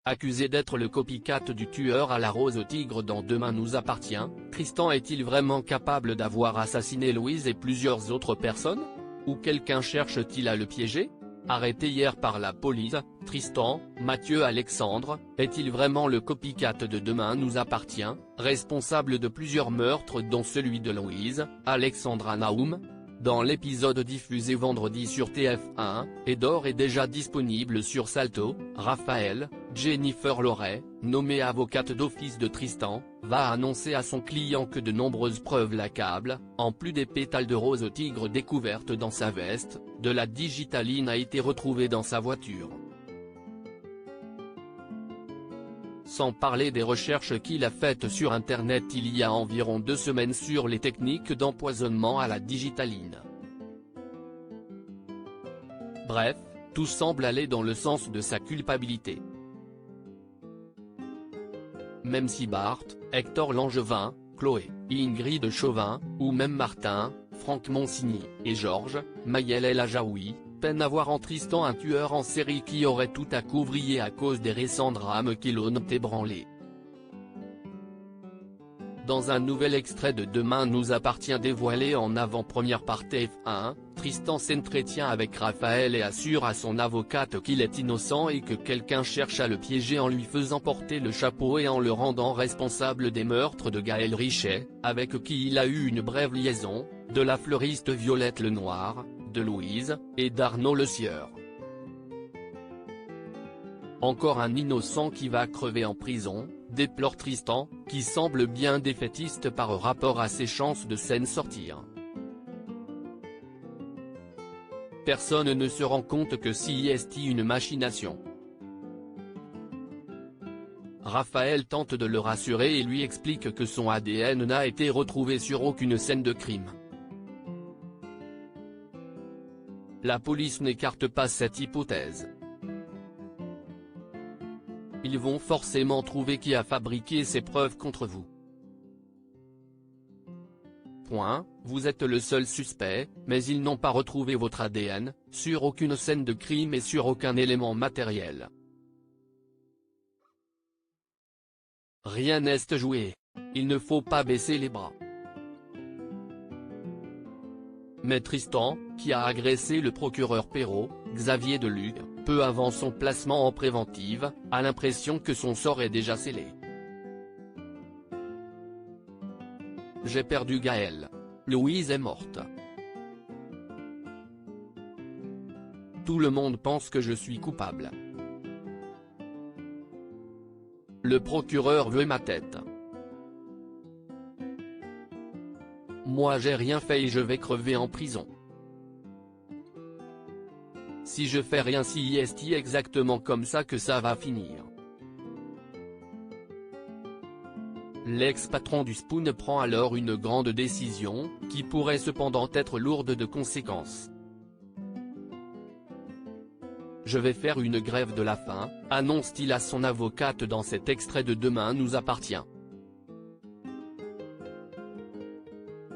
Accusé d'être le copycat du tueur à la rose au tigre dans Demain nous appartient, Tristan est-il vraiment capable d'avoir assassiné Louise et plusieurs autres personnes? Ou quelqu'un cherche-t-il à le piéger? Arrêté hier par la police, Tristan, Mathieu Alexandre, est-il vraiment le copycat de Demain nous appartient, responsable de plusieurs meurtres dont celui de Louise, Alexandra Naoum? Dans l'épisode diffusé vendredi sur TF1, et d'ores et déjà disponible sur Salto, Raphaël, Jennifer Loret, nommée avocate d'office de Tristan, va annoncer à son client que de nombreuses preuves l'accablent, en plus des pétales de rose au tigre découvertes dans sa veste, de la digitaline a été retrouvée dans sa voiture. Sans parler des recherches qu'il a faites sur Internet il y a environ 2 semaines sur les techniques d'empoisonnement à la digitaline. Bref, tout semble aller dans le sens de sa culpabilité. Même si Bart, Hector Langevin, Chloé, Ingrid Chauvin, ou même Martin, Franck Monsigny, et Georges, Maël El Ajaoui, peinent à voir en Tristan un tueur en série qui aurait tout à couvrir à cause des récents drames qui l'ont ébranlé. Dans un nouvel extrait de Demain nous appartient dévoilé en avant-première par TF1, Tristan s'entretient avec Raphaël et assure à son avocate qu'il est innocent et que quelqu'un cherche à le piéger en lui faisant porter le chapeau et en le rendant responsable des meurtres de Gaël Richet, avec qui il a eu une brève liaison, de la fleuriste Violette Lenoir, de Louise, et d'Arnaud Le Sieur. Encore un innocent qui va crever en prison, déplore Tristan, qui semble bien défaitiste par rapport à ses chances de s'en sortir. Personne ne se rend compte que si est une machination. Raphaël tente de le rassurer et lui explique que son ADN n'a été retrouvé sur aucune scène de crime. La police n'écarte pas cette hypothèse. Ils vont forcément trouver qui a fabriqué ces preuves contre vous. Vous êtes le seul suspect, mais ils n'ont pas retrouvé votre ADN, sur aucune scène de crime et sur aucun élément matériel. Rien n'est joué. Il ne faut pas baisser les bras. Mais Tristan, qui a agressé le procureur Perrault, Xavier Deluc, peu avant son placement en préventive, a l'impression que son sort est déjà scellé. J'ai perdu Gaël. Louise est morte. Tout le monde pense que je suis coupable. Le procureur veut ma tête. Moi j'ai rien fait et je vais crever en prison. Si je fais rien c'est exactement comme ça que ça va finir. L'ex-patron du Spoon prend alors une grande décision, qui pourrait cependant être lourde de conséquences. Je vais faire une grève de la faim, annonce-t-il à son avocate dans cet extrait de Demain nous appartient.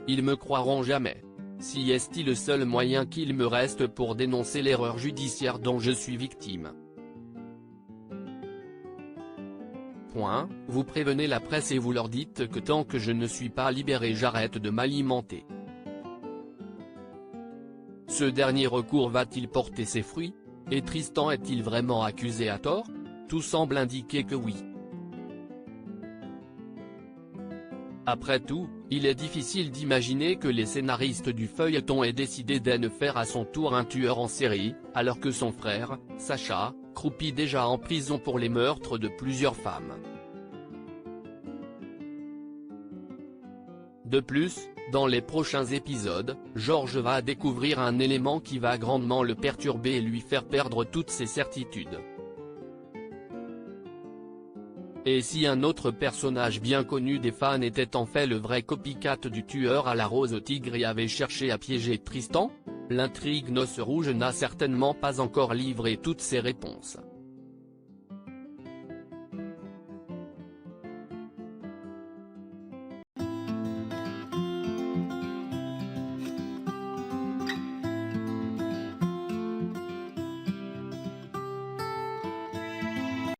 Ils me croiront jamais. Si est le seul moyen qu'il me reste pour dénoncer l'erreur judiciaire dont je suis victime. Vous prévenez la presse et vous leur dites que tant que je ne suis pas libéré j'arrête de m'alimenter. Ce dernier recours va-t-il porter ses fruits? Et Tristan est-il vraiment accusé à tort? Tout semble indiquer que oui. Après tout, il est difficile d'imaginer que les scénaristes du feuilleton aient décidé d'en faire à son tour un tueur en série, alors que son frère, Sacha, croupit déjà en prison pour les meurtres de plusieurs femmes. De plus, dans les prochains épisodes, Georges va découvrir un élément qui va grandement le perturber et lui faire perdre toutes ses certitudes. Et si un autre personnage bien connu des fans était en fait le vrai copycat du tueur à la rose au tigre et avait cherché à piéger Tristan? L'intrigue Noces Rouges n'a certainement pas encore livré toutes ses réponses.